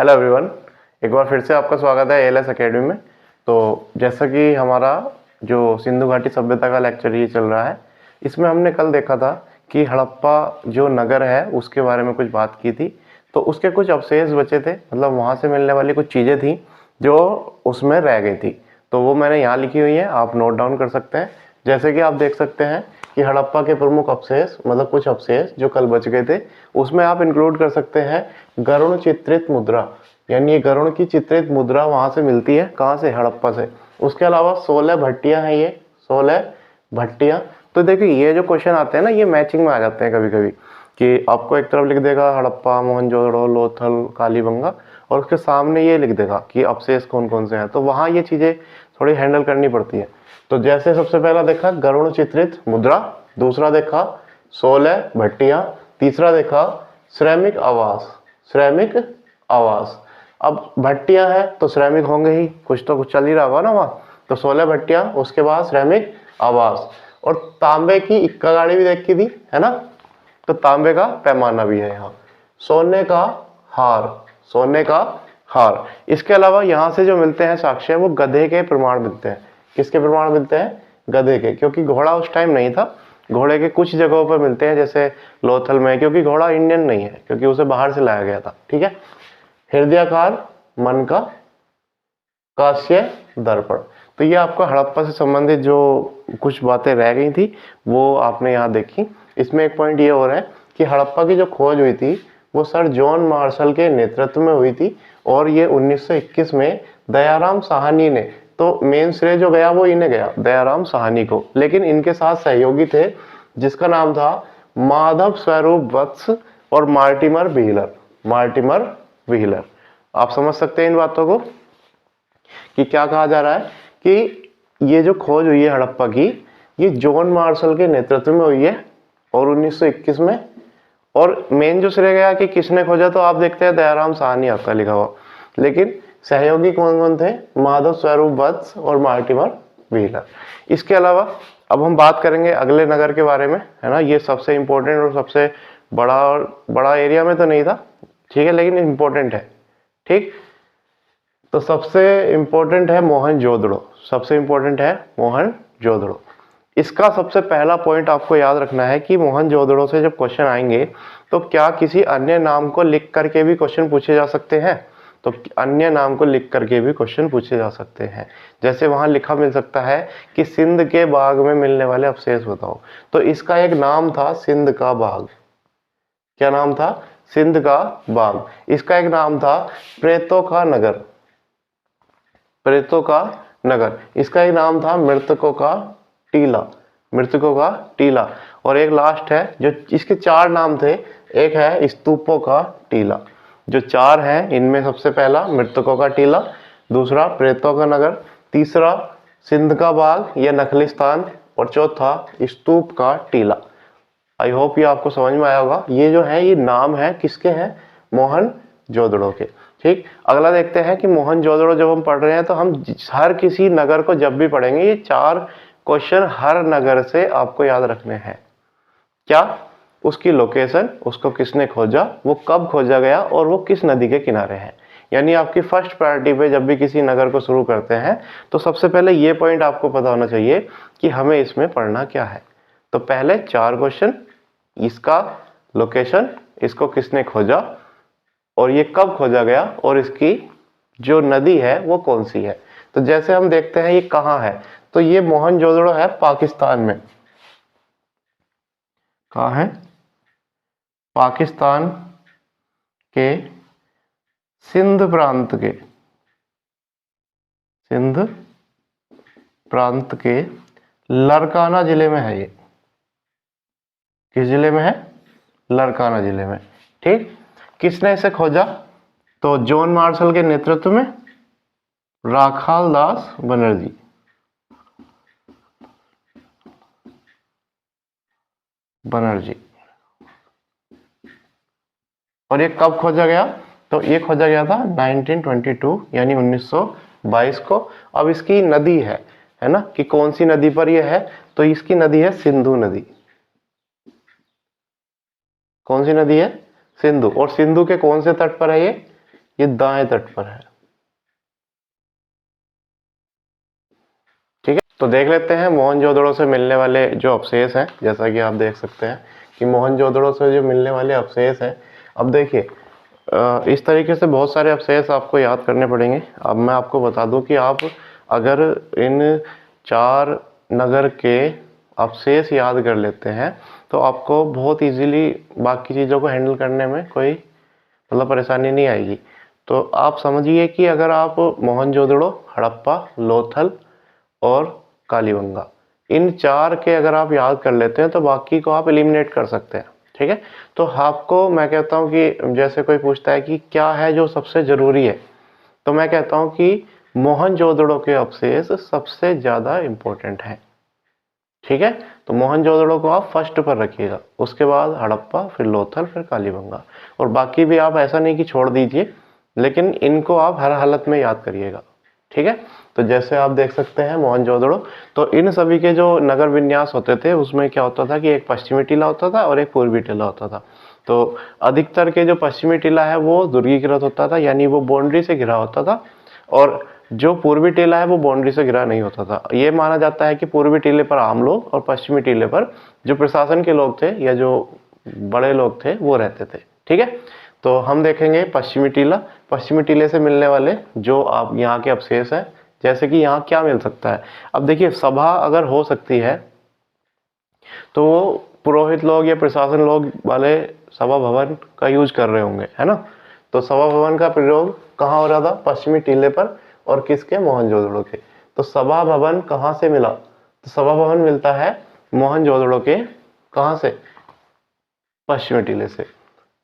Hello everyone, एक बार फिर से आपका स्वागत है एएलएस एकेडमी में। तो जैसा कि हमारा जो सिंधु घाटी सभ्यता का लेक्चर ये चल रहा है, इसमें हमने कल देखा था कि हड़प्पा जो नगर है उसके बारे में कुछ बात की थी। तो उसके कुछ अवशेष बचे थे, मतलब वहाँ से मिलने वाली कुछ चीज़ें थी जो उसमें रह गई थी। तो वो मैंने यहाँ लिखी हुई है, आप नोट डाउन कर सकते हैं। जैसे कि आप देख सकते हैं कि हड़प्पा के प्रमुख अवशेष, मतलब कुछ अवशेष जो कल बच गए थे, उसमें आप इंक्लूड कर सकते हैं गरुड़ चित्रित मुद्रा, यानी ये गरुड़ की चित्रित मुद्रा वहां से मिलती है। कहाँ से? हड़प्पा से। उसके अलावा 16 भट्टियां हैं, ये 16 भट्टियां। तो देखिए ये जो क्वेश्चन आते हैं ना, ये मैचिंग में आ जाते हैं कभी कभी, कि आपको एक तरफ लिख देगा हड़प्पा, मोहनजोदड़ो, लोथल, कालीबंगा, और उसके सामने ये लिख देगा कि अवशेष कौन कौन से हैं। तो वहाँ ये चीज़ें थोड़ी हैंडल करनी पड़ती है। तो जैसे सबसे पहला देखा गरुड़ चित्रित मुद्रा, दूसरा देखा 16 भट्टियां, तीसरा देखा श्रमिक आवास, श्रमिक आवास। अब भट्टियां हैं तो श्रमिक होंगे ही, कुछ तो कुछ चल ही रहा होगा ना वहाँ। तो 16 भट्टियां, उसके बाद श्रमिक आवास। और तांबे की इक्का गाड़ी भी देखी थी, है ना? तो तांबे का पैमाना भी है यहाँ। सोने का हार, सोने का हार। इसके अलावा यहाँ से जो मिलते हैं साक्ष्य, वो गधे के प्रमाण मिलते हैं। किसके प्रमाण मिलते हैं? गधे के, क्योंकि घोड़ा उस टाइम नहीं था। घोड़े के कुछ जगहों पर मिलते हैं, जैसे लोथल में, क्योंकि घोड़ा इंडियन नहीं है, क्योंकि उसे बाहर से लाया गया था। ठीक है। हृदयाकार, मन का, कांस्य दर्पण। तो ये आपका हड़प्पा से संबंधित जो कुछ बातें रह गई थी वो आपने यहाँ देखी। इसमें एक पॉइंट ये और है कि हड़प्पा की जो खोज हुई थी वो सर जॉन मार्शल के नेतृत्व में हुई थी, और ये 1921 में दयाराम साहनी ने, तो मेन श्रेय जो गया वो इन्हें गया, दयाराम साहनी को। लेकिन इनके साथ सहयोगी थे जिसका नाम था माधव स्वरूप वत्स और मार्टिमर व्हीलर, मार्टिमर व्हीलर। आप समझ सकते हैं इन बातों को कि क्या कहा जा रहा है कि ये जो खोज हुई है हड़प्पा की, ये जॉन मार्शल के नेतृत्व में हुई है और 1921 में। और मेन जो श्रेय गया कि किसने खोजा, तो आप देखते हैं दयाराम साहनी आपका लिखा हुआ, लेकिन सहयोगी कौन कौन थे? माधव स्वरूप वत्स और मार्टिमर व्हीलर। इसके अलावा अब हम बात करेंगे अगले नगर के बारे में, है ना? ये सबसे इंपॉर्टेंट और सबसे बड़ा एरिया में तो नहीं था, ठीक है, लेकिन इंपॉर्टेंट है। ठीक। तो सबसे इंपॉर्टेंट है मोहनजोदड़ो, सबसे इंपॉर्टेंट है मोहनजोदड़ो। इसका सबसे पहला पॉइंट आपको याद रखना है कि मोहनजोदड़ो से जब क्वेश्चन आएंगे तो क्या किसी अन्य नाम को लिख करके भी क्वेश्चन पूछे जा सकते हैं? तो अन्य नाम को लिख करके भी क्वेश्चन पूछे जा सकते हैं। जैसे वहां लिखा मिल सकता है कि सिंध के बाग में मिलने वाले अवशेष बताओ, तो इसका एक नाम था सिंध का बाग। क्या नाम था? सिंध का बाग। इसका एक नाम था प्रेतों का नगर, प्रेतों का नगर। इसका एक नाम था मृतकों का टीला, मृतकों का टीला। और एक लास्ट है जो, इसके 4 नाम थे, एक है स्तूपों का टीला। जो 4 हैं इनमें सबसे पहला मृतकों का टीला, दूसरा प्रेतों का नगर, तीसरा सिंध का बाग या नखलिस्तान, और चौथा स्तूप का टीला। आई होप ये आपको समझ में आया होगा। ये जो है ये नाम है किसके हैं? मोहनजोदड़ो के। ठीक। अगला देखते हैं कि मोहनजोदड़ो जब हम पढ़ रहे हैं तो हम हर किसी नगर को जब भी पढ़ेंगे ये 4 क्वेश्चन हर नगर से आपको याद रखने हैं। क्या? उसकी लोकेशन, उसको किसने खोजा, वो कब खोजा गया, और वो किस नदी के किनारे है। यानी आपकी फर्स्ट प्रायोरिटी पे जब भी किसी नगर को शुरू करते हैं तो सबसे पहले ये पॉइंट आपको पता होना चाहिए कि हमें इसमें पढ़ना क्या है। तो पहले 4 क्वेश्चन, इसका लोकेशन, इसको किसने खोजा, और ये कब खोजा गया, और इसकी जो नदी है वो कौन सी है। तो जैसे हम देखते हैं ये कहाँ है, तो ये मोहनजोदड़ो है पाकिस्तान में। कहाँ है? पाकिस्तान के सिंध प्रांत के, सिंध प्रांत के लरकाना जिले में है ये। किस जिले में है? लरकाना जिले में। ठीक। किसने इसे खोजा? तो जॉन मार्शल के नेतृत्व में राखाल दास बनर्जी, बनर्जी। और ये कब खोजा गया? तो ये खोजा गया था 1922 यानी 1922 को। अब इसकी नदी है ना, कि कौन सी नदी पर ये है, तो इसकी नदी है सिंधु नदी। कौन सी नदी है? सिंधु। और सिंधु के कौन से तट पर है ये? ये दाएं तट पर है। ठीक है, तो देख लेते हैं मोहनजोदड़ो से मिलने वाले जो अवशेष हैं। जैसा कि आप देख सकते हैं कि मोहनजोदड़ो से जो मिलने वाले अवशेष हैं, अब देखिए इस तरीके से बहुत सारे अवशेष आपको याद करने पड़ेंगे। अब मैं आपको बता दूं कि आप अगर इन 4 नगर के अवशेष याद कर लेते हैं तो आपको बहुत इजीली बाकी चीज़ों को हैंडल करने में कोई मतलब परेशानी नहीं आएगी। तो आप समझिए कि अगर आप मोहनजोदड़ो, हड़प्पा, लोथल और कालीबंगा, इन 4 के अगर आप याद कर लेते हैं तो बाकी को आप एलिमिनेट कर सकते हैं। ठीक है, तो आपको मैं कहता हूँ कि जैसे कोई पूछता है कि क्या है जो सबसे ज़रूरी है, तो मैं कहता हूँ कि मोहनजोदड़ो के अवशेष सबसे ज़्यादा इम्पोर्टेंट है। ठीक है, तो मोहनजोदड़ो को आप फर्स्ट पर रखिएगा, उसके बाद हड़प्पा, फिर लोथल, फिर कालीबंगा, और बाकी भी आप ऐसा नहीं कि छोड़ दीजिए, लेकिन इनको आप हर हालत में याद करिएगा। ठीक है, तो जैसे आप देख सकते हैं मोहनजोदड़ो, तो इन सभी के जो नगर विन्यास होते थे उसमें क्या होता था कि एक पश्चिमी टीला होता था और एक पूर्वी टीला होता था। तो अधिकतर के जो पश्चिमी टीला है वो दुर्गीकृत होता था, यानी वो बाउंड्री से घिरा होता था, और जो पूर्वी टीला है वो बाउंड्री से घिरा नहीं होता था। ये माना जाता है कि पूर्वी टीले पर आम लोग और पश्चिमी टीले पर जो प्रशासन के लोग थे या जो बड़े लोग थे वो रहते थे। ठीक है, तो हम देखेंगे पश्चिमी टीला। पश्चिमी टीले से मिलने वाले जो आप यहाँ के अवशेष हैं, जैसे कि यहाँ क्या मिल सकता है। अब देखिए, सभा अगर हो सकती है तो वो पुरोहित लोग या प्रशासन लोग वाले सभा भवन का यूज कर रहे होंगे, है ना। तो सभा भवन का प्रयोग कहाँ हो रहा था? पश्चिमी टीले पर, और किसके? मोहनजोदड़ो के। तो सभा भवन कहाँ से मिला? तो सभा भवन मिलता है मोहनजोदड़ो के कहाँ से? पश्चिमी टीले से।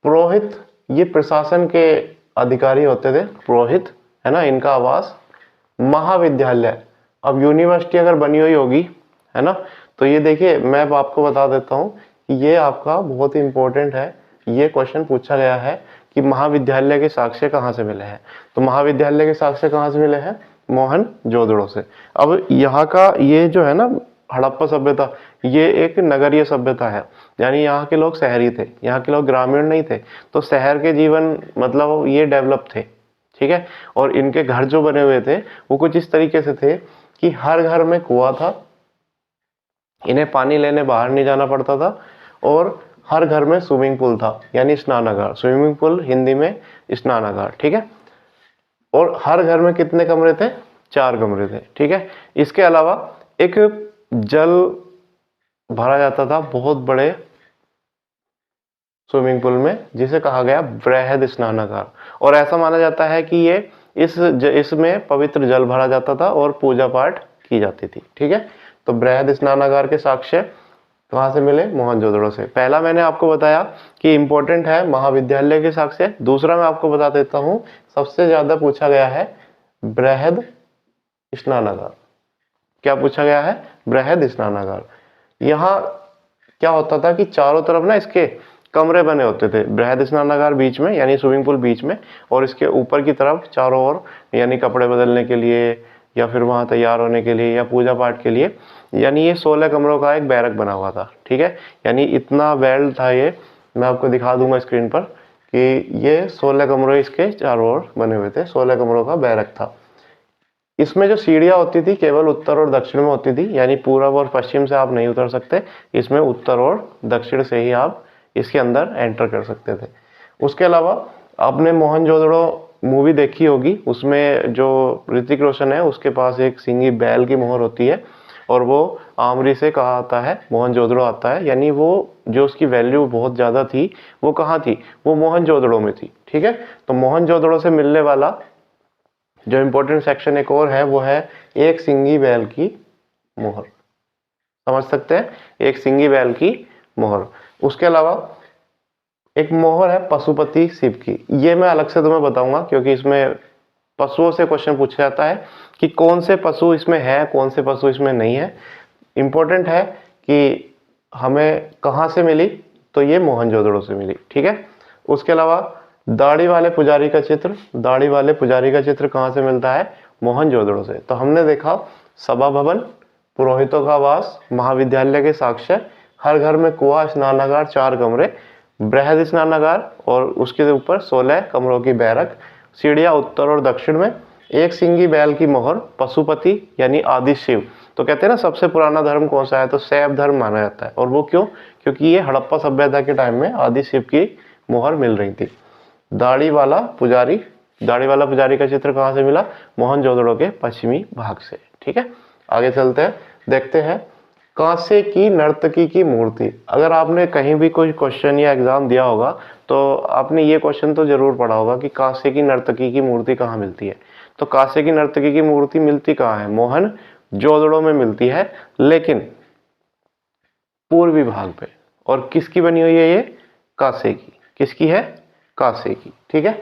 पुरोहित, ये प्रशासन के अधिकारी होते थे, पुरोहित, है ना, इनका आवास। महाविद्यालय, अब यूनिवर्सिटी अगर बनी हुई होगी, है ना, तो ये देखिए मैं अब आपको बता देता हूँ कि ये आपका बहुत ही इंपॉर्टेंट है। ये क्वेश्चन पूछा गया है कि महाविद्यालय के साक्ष्य कहाँ से मिले हैं। तो महाविद्यालय के साक्ष्य कहाँ से मिले हैं? मोहनजोदड़ो से। अब यहाँ का ये जो है ना हड़प्पा सभ्यता, ये एक नगरीय सभ्यता है, यानी यहाँ के लोग शहरी थे, यहाँ के लोग ग्रामीण नहीं थे। तो शहर के जीवन मतलब ये डेवलप थे। ठीक है, और इनके घर जो बने हुए थे वो कुछ इस तरीके से थे कि हर घर में कुआं था, इन्हें पानी लेने बाहर नहीं जाना पड़ता था, और हर घर में स्विमिंग पूल था, यानी स्नानागार। स्विमिंग पूल हिंदी में स्नानागार। ठीक है, और हर घर में कितने कमरे थे? 4 कमरे थे। ठीक है, इसके अलावा एक जल भरा जाता था बहुत बड़े स्विमिंग पूल में, जिसे कहा गया बृहद स्नानागार, और ऐसा माना जाता है कि ये इसमें पवित्र जल भरा जाता था और पूजा पाठ की जाती थी। ठीक है, तो बृहद स्नानागार के साक्ष्य कहाँ से मिले? मोहनजोदड़ो से। पहला मैंने आपको बताया कि इंपॉर्टेंट है महाविद्यालय के साक्ष्य। दूसरा मैं आपको बता देता हूँ, सबसे ज्यादा पूछा गया है बृहद स्नानागार। क्या पूछा गया है? बृहद स्नानागार। यहाँ क्या होता था कि चारों तरफ ना इसके कमरे बने होते थे, बृहद स्नानागार बीच में यानी स्विमिंग पूल बीच में, और इसके ऊपर की तरफ चारों ओर यानी कपड़े बदलने के लिए या फिर वहां तैयार होने के लिए या पूजा पाठ के लिए, यानी ये 16 कमरों का एक बैरक बना हुआ था। ठीक है, यानी इतना वेल था ये, मैं आपको दिखा दूंगा स्क्रीन पर कि ये 16 कमरे इसके चारों ओर बने हुए थे, 16 कमरों का बैरक था। इसमें जो सीढ़ियां होती थी केवल उत्तर और दक्षिण में होती थी, यानी पूर्व और पश्चिम से आप नहीं उतर सकते, इसमें उत्तर और दक्षिण से ही आप इसके अंदर एंटर कर सकते थे। उसके अलावा आपने मोहनजोदड़ो मूवी देखी होगी, उसमें जो ऋतिक रोशन है उसके पास एक सिंगी बैल की मोहर होती है, और वो आमरी से कहा आता है मोहनजोदड़ो आता है, यानी वो जो उसकी वैल्यू बहुत ज़्यादा थी वो कहाँ थी? वो मोहनजोदड़ो में थी। ठीक है, तो मोहनजोदड़ो से मिलने वाला जो इम्पोर्टेंट सेक्शन एक और है वो है एक सिंगी बैल की मोहर। समझ सकते हैं, एक सिंगी बैल की मोहर। उसके अलावा एक मोहर है पशुपति शिव की, ये मैं अलग से तुम्हें बताऊंगा क्योंकि इसमें पशुओं से क्वेश्चन पूछा जाता है कि कौन से पशु इसमें है, कौन से पशु इसमें नहीं है। इंपॉर्टेंट है कि हमें कहाँ से मिली, तो ये मोहनजोदड़ो से मिली। ठीक है, उसके अलावा दाढ़ी वाले पुजारी का चित्र, दाढ़ी वाले पुजारी का चित्र कहाँ से मिलता है? मोहनजोदड़ो से। तो हमने देखा सभा भवन, पुरोहितों का वास, महाविद्यालय के साक्ष्य, हर घर में कुआं, स्नानागार, 4 कमरे, बृहद स्नानागार और उसके ऊपर 16 कमरों की बैरक, सीढ़ियाँ उत्तर और दक्षिण में, एक सिंगी बैल की मोहर, पशुपति यानी आदि शिव। तो कहते हैं ना सबसे पुराना धर्म कौन सा है, तो शैव धर्म माना जाता है। और वो क्यों, क्योंकि ये हड़प्पा सभ्यता के टाइम में आदि शिव की मोहर मिल रही थी। दाढ़ी वाला पुजारी, दाढ़ी वाला पुजारी का चित्र कहाँ से मिला, मोहनजोदड़ो के पश्चिमी भाग से। ठीक है, आगे चलते हैं, देखते हैं कांसे की नर्तकी की मूर्ति। अगर आपने कहीं भी कोई क्वेश्चन या एग्जाम दिया होगा तो आपने ये क्वेश्चन तो जरूर पढ़ा होगा कि कांसे की नर्तकी की मूर्ति कहाँ मिलती है। तो कांसे की नर्तकी की मूर्ति मिलती कहाँ है, मोहनजोदड़ो में मिलती है, लेकिन पूर्वी भाग पे। और किसकी बनी हुई है ये, कांसे की। किसकी है, कांसे की। ठीक है,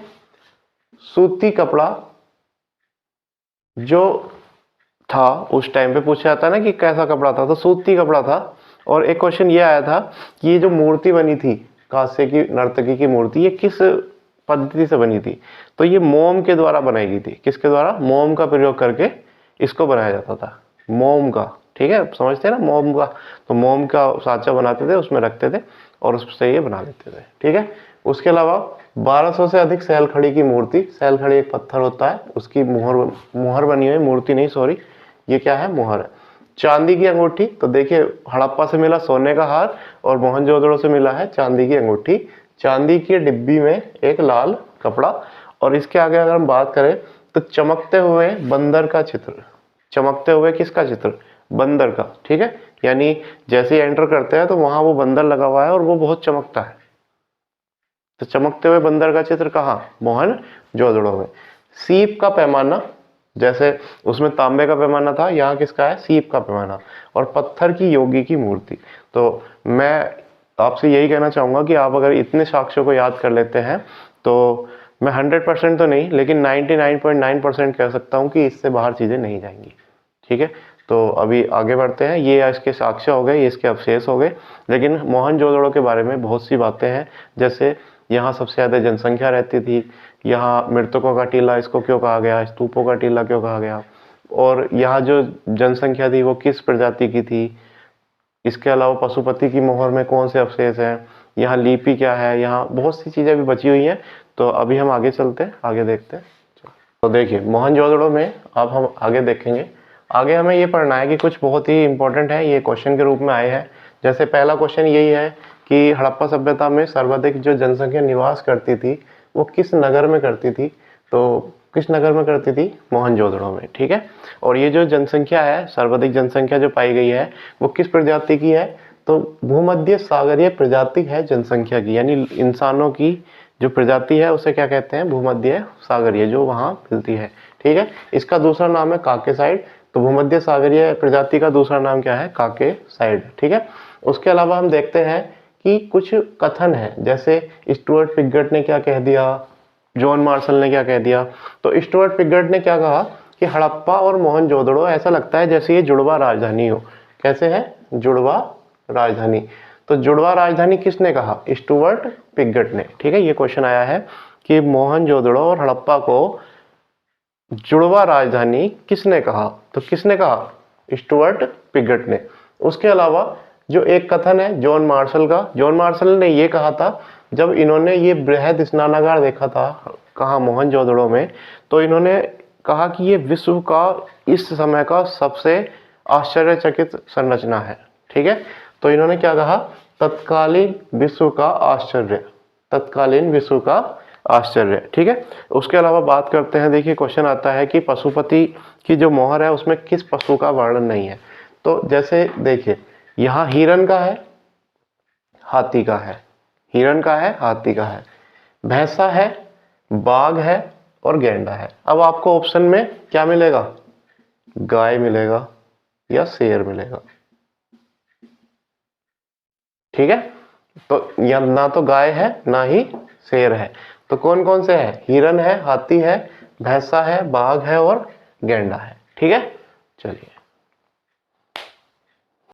सूती कपड़ा जो था उस टाइम पे पूछा जाता है ना कि कैसा कपड़ा था, तो सूती कपड़ा था। और एक क्वेश्चन ये आया था कि ये जो मूर्ति बनी थी कांसे की नर्तकी की मूर्ति, ये किस पद्धति से बनी थी, तो ये मोम के द्वारा बनाई गई थी। किसके द्वारा, मोम का प्रयोग करके इसको बनाया जाता था, मोम का। ठीक है, समझते हैं ना मोम का, तो मोम का साँचा बनाते थे, उसमें रखते थे और उससे ये बना लेते थे। ठीक है, उसके अलावा 1200 से अधिक सैलखड़ी की मूर्ति। सैलखड़ी एक पत्थर होता है, उसकी मुहर बनी हुई, मूर्ति नहीं सॉरी, ये क्या है, मुहर है। चांदी की अंगूठी, तो देखिए हड़प्पा से मिला सोने का हार और मोहनजोदड़ो से मिला है चांदी की अंगूठी। चांदी की डिब्बी में एक लाल कपड़ा। और इसके आगे अगर हम बात करें तो चमकते हुए बंदर का चित्र। चमकते हुए किसका चित्र, बंदर का। ठीक है, यानी जैसे ही एंटर करते हैं तो वहां वो बंदर लगा हुआ है और वो बहुत चमकता है। तो चमकते हुए बंदर का चित्र कहाँ, मोहनजोदड़ो में। सीप का पैमाना, जैसे उसमें तांबे का पैमाना था, यहाँ किसका है, सीप का पैमाना। और पत्थर की योगी की मूर्ति। तो मैं आपसे यही कहना चाहूंगा कि आप अगर इतने साक्ष्यों को याद कर लेते हैं तो मैं 100% तो नहीं, लेकिन 99.9% कह सकता हूँ कि इससे बाहर चीजें नहीं जाएंगी। ठीक है, तो अभी आगे बढ़ते हैं। ये इसके साक्ष्य हो गए, ये इसके अवशेष हो गए, लेकिन मोहनजोदड़ो के बारे में बहुत सी बातें हैं। जैसे यहाँ सबसे ज्यादा जनसंख्या रहती थी, यहाँ मृतकों का टीला इसको क्यों कहा गया, स्तूपों का टीला क्यों कहा गया, और यहाँ जो जनसंख्या थी वो किस प्रजाति की थी। इसके अलावा पशुपति की मोहर में कौन से अवशेष हैं, यहाँ लिपि क्या है, यहाँ बहुत सी चीजें भी बची हुई हैं। तो अभी हम आगे चलते हैं, आगे देखते हैं। तो देखिए मोहनजोदड़ो में अब हम आगे देखेंगे। आगे हमें ये पढ़ना है कि कुछ बहुत ही इंपॉर्टेंट है, ये क्वेश्चन के रूप में आए हैं। जैसे पहला क्वेश्चन यही है कि हड़प्पा सभ्यता में सर्वाधिक जो जनसंख्या निवास करती थी वो किस नगर में करती थी, तो किस नगर में करती थी, मोहनजोदड़ो में। ठीक है, और ये जो जनसंख्या है, सर्वाधिक जनसंख्या जो पाई गई है वो किस प्रजाति की है, तो भूमध्य सागरीय प्रजाति है जनसंख्या की। यानी इंसानों की जो प्रजाति है उसे क्या कहते हैं, भूमध्य सागरीय, जो वहां मिलती है। ठीक है, इसका दूसरा नाम है काकेसाइड। तो भूमध्य सागरीय प्रजाति का दूसरा नाम क्या है, काकेसाइड। ठीक है, उसके अलावा हम देखते हैं कि कुछ कथन है, जैसे स्टुअर्ट पिगट ने क्या कह दिया, जॉन मार्शल ने क्या कह दिया। तो स्टुअर्ट पिगट ने क्या कहा कि हड़प्पा और मोहनजोदड़ो ऐसा लगता है जैसे ये जुड़वा राजधानी हो। कैसे है, जुड़वा राजधानी। तो जुड़वा राजधानी किसने कहा, स्टुअर्ट पिगट ने। ठीक है, ये क्वेश्चन आया है कि मोहनजोदड़ो और हड़प्पा को जुड़वा राजधानी किसने कहा, तो किसने कहा, स्टुअर्ट पिगट ने। उसके अलावा जो एक कथन है जॉन मार्शल का, जॉन मार्शल ने ये कहा था जब इन्होंने ये बृहद स्नानागार देखा था कहाँ, मोहनजोदड़ो में, तो इन्होंने कहा कि ये विश्व का इस समय का सबसे आश्चर्यचकित संरचना है। ठीक है, तो इन्होंने क्या कहा, तत्कालीन विश्व का आश्चर्य, तत्कालीन विश्व का आश्चर्य। ठीक है, उसके अलावा बात करते हैं, देखिए क्वेश्चन आता है कि पशुपति की जो मोहर है उसमें किस पशु का वर्णन नहीं है। तो जैसे देखिए यहाँ हिरन का है, हाथी का है, हिरन का है, हाथी का है, भैंसा है, बाघ है और गेंडा है। अब आपको ऑप्शन में क्या मिलेगा, गाय मिलेगा या शेर मिलेगा। ठीक है, तो या ना तो गाय है ना ही शेर है, तो कौन कौन से है, हिरन है, हाथी है, भैंसा है, बाघ है और गेंडा है। ठीक है, चलिए